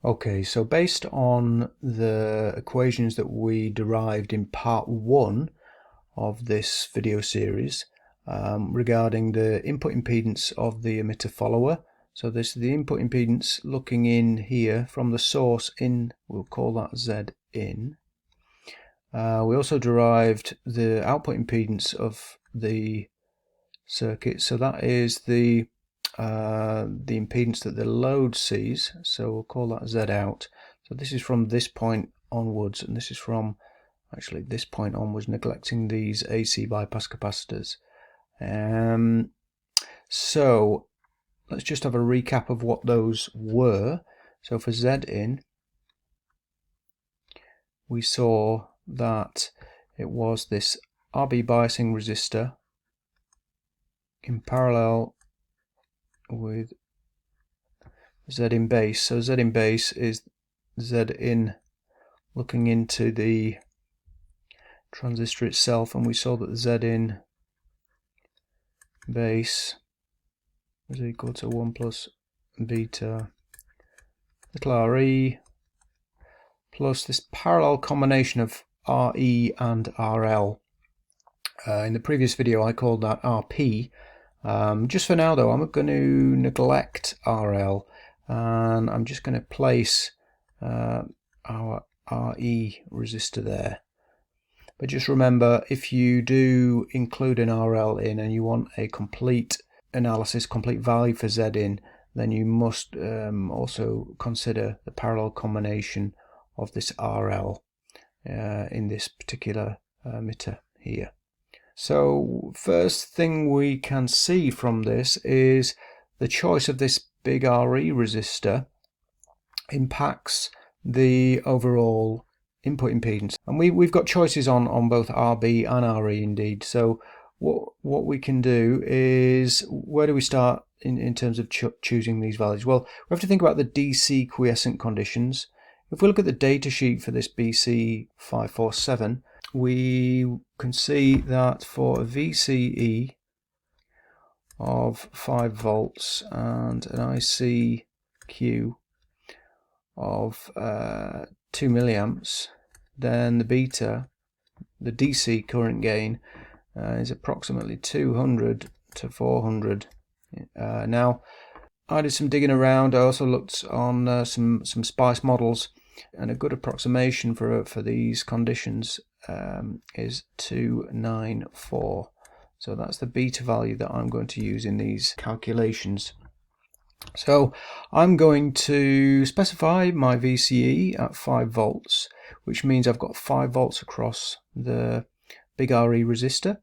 Okay, so based on the equations that we derived in part 1 of this video series regarding the input impedance of the emitter follower, so this is the input impedance looking in here from the source in, we'll call that Z in. We also derived the output impedance of the circuit, so that is the impedance that the load sees, so we'll call that Z out. So this is from this point onwards, and this is from actually this point onwards, neglecting these AC bypass capacitors. So let's just have a recap of what those were. So for Z in, we saw that it was this RB biasing resistor in parallel with Z in base. So Z in base is Z in looking into the transistor itself, and we saw that Z in base is equal to 1 plus beta little re plus this parallel combination of RE and RL. In the previous video I called that RP. Just for now though, I'm going to neglect RL, and I'm just going to place our RE resistor there. But just remember, if you do include an RL in and you want a complete analysis, complete value for Z in, then you must also consider the parallel combination of this RL in this particular emitter here. So first thing we can see from this is the choice of this big RE resistor impacts the overall input impedance, and we've got choices on both RB and RE indeed. So what we can do is, where do we start in terms of choosing these values? Well, we have to think about the DC quiescent conditions. If we look at the data sheet for this BC547, we can see that for a VCE of 5 volts and an ICQ of 2 milliamps, then the beta, the DC current gain, is approximately 200 to 400. Now, I did some digging around. I also looked on some SPICE models, and a good approximation for these conditions is 294. So that's the beta value that I'm going to use in these calculations. So I'm going to specify my VCE at 5 volts, which means I've got 5 volts across the big RE resistor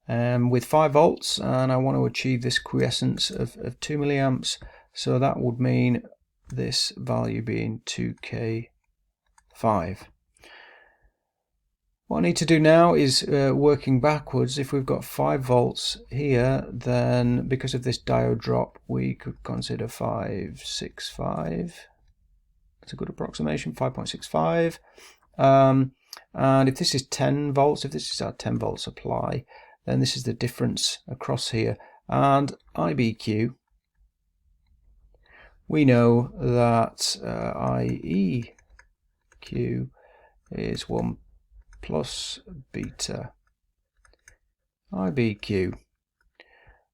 with 5 volts, and I want to achieve this quiescence of 2 milliamps. So that would mean this value being 2K5. What I need to do now is working backwards. If we've got 5 volts here, then because of this diode drop, we could consider 565. That's a good approximation, 5.65. And if this is 10 volts, if this is our 10 volt supply, then this is the difference across here. And IBQ, we know that IEQ is 1 plus beta IBQ.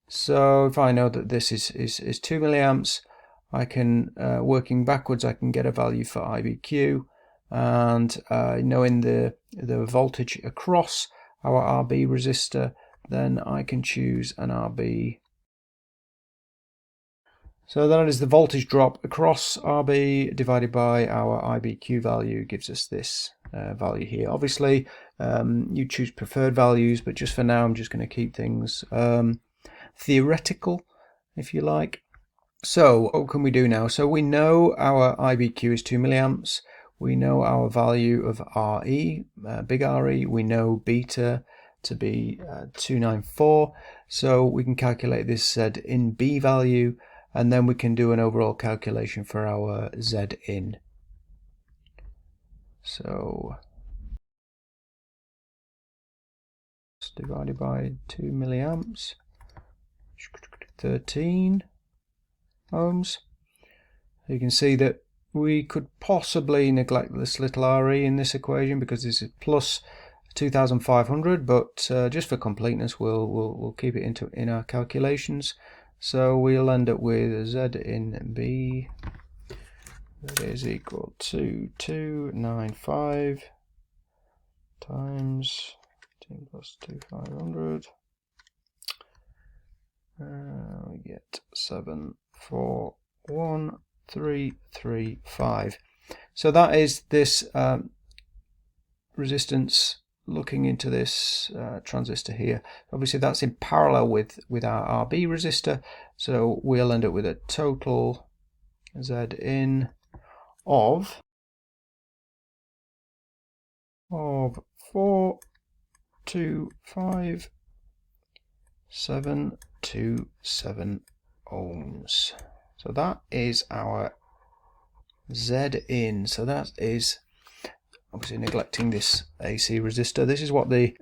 So if I know that this is 2 milliamps, I can, working backwards, I can get a value for IBQ, and knowing the voltage across our RB resistor, then I can choose an RB. So that is the voltage drop across RB divided by our IBQ value, gives us this value here. Obviously, you choose preferred values, but just for now, I'm just going to keep things theoretical, if you like. So what can we do now? So we know our IBQ is 2 milliamps. We know our value of RE, big RE. We know beta to be 294. So we can calculate this Z in B value, and then we can do an overall calculation for our Z in. So it's divided by 2 milliamps, 13 ohms. You can see that we could possibly neglect this little RE in this equation because this is plus 2,500, but just for completeness we'll keep it in our calculations. So we'll end up with Z in B that is equal to 295 times 10 plus 2,500. We get 741,335. So that is this resistance looking into this transistor here. Obviously that's in parallel with our RB resistor, so we'll end up with a total Z in of 425,727 ohms. So that is our Z in. So that is obviously neglecting this AC resistor. This is what the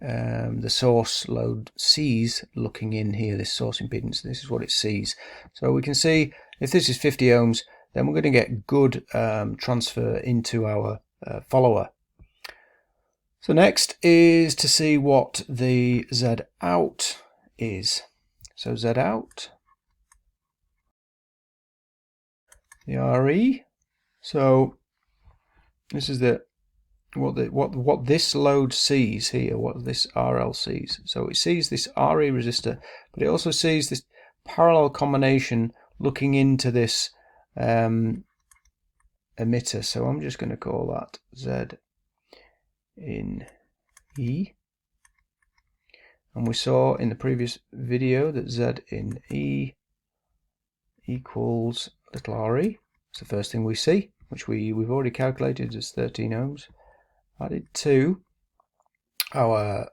source load sees looking in here, this source impedance. This is what it sees. So we can see if this is 50 ohms, then we're going to get good transfer into our follower. So next is to see what the Z out is. So Z out, the RE. So this is what this load sees here, what this RL sees. So it sees this RE resistor, but it also sees this parallel combination looking into this emitter. So I'm just going to call that Z in E. And we saw in the previous video that Z in E equals little RE. It's the first thing we see, which we've already calculated as 13 ohms. Added to our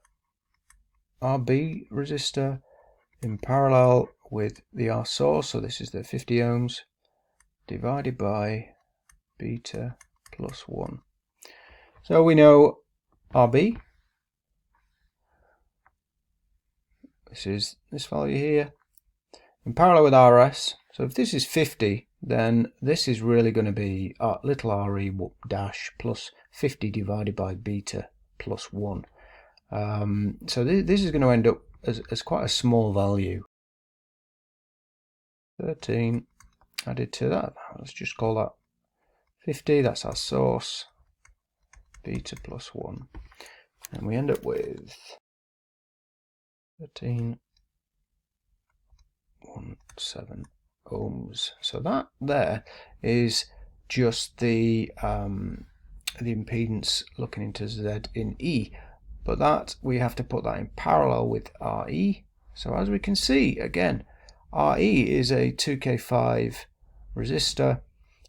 RB resistor in parallel with the R source, so this is the 50 ohms, divided by beta plus 1. So we know RB, this is this value here, in parallel with RS. So if this is 50, then this is really going to be little RE dash plus 50 divided by beta plus 1. So this is going to end up as quite a small value. 13 added to that, let's just call that 50, that's our source, beta plus 1. And we end up with 13.17 ohms. So that there is just the impedance looking into Z in E, but that we have to put that in parallel with RE. So as we can see, again, RE is a 2K5 resistor,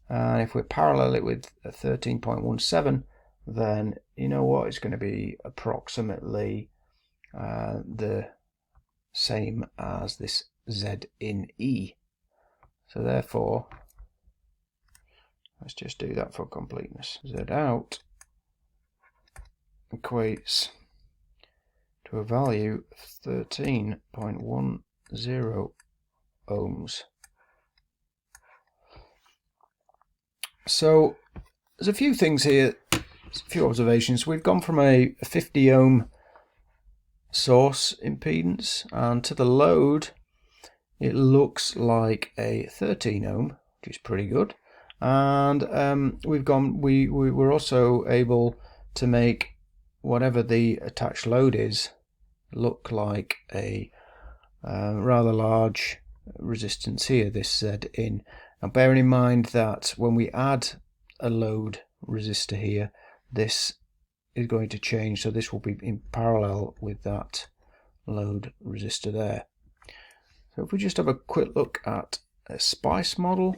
and if we parallel it with a 13.17, then you know what, it's going to be approximately the same as this Z in E. So therefore, let's just do that for completeness. Z out equates to a value of 13.10 ohms. So there's a few things here, a few observations. We've gone from a 50 ohm source impedance, and to the load it looks like a 13 ohm, which is pretty good. And we were also able to make whatever the attached load is look like a rather large resistance here, this Z in. Now bearing in mind that when we add a load resistor here, this is going to change, so this will be in parallel with that load resistor there. So if we just have a quick look at a SPICE model.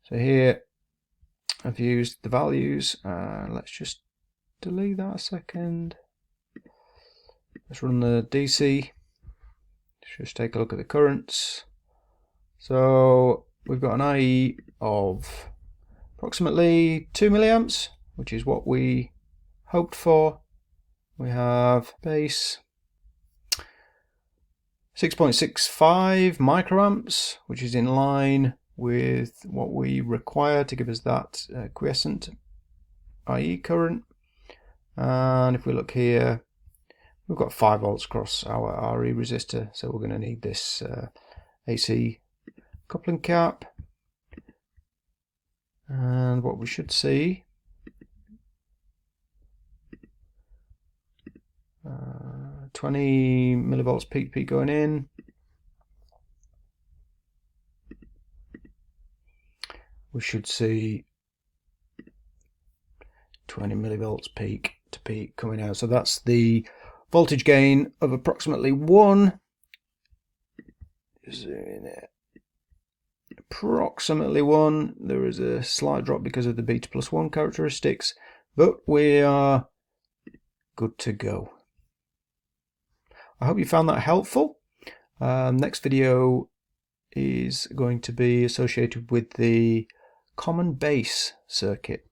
So here I've used the values. Let's just delete that a second. Let's run the DC. Just take a look at the currents. So we've got an IE of approximately 2 milliamps, which is what we hoped for. We have base 6.65 microamps, which is in line with what we require to give us that quiescent IE current. And if we look here, we've got 5 volts across our RE resistor, so we're going to need this AC coupling cap. And what we should see, 20 millivolts peak going in. We should see 20 millivolts peak to peak coming out. So that's the voltage gain of approximately 1. Approximately 1. There is a slight drop because of the beta plus 1 characteristics, but we are good to go. I hope you found that helpful. Next video is going to be associated with the common base circuit.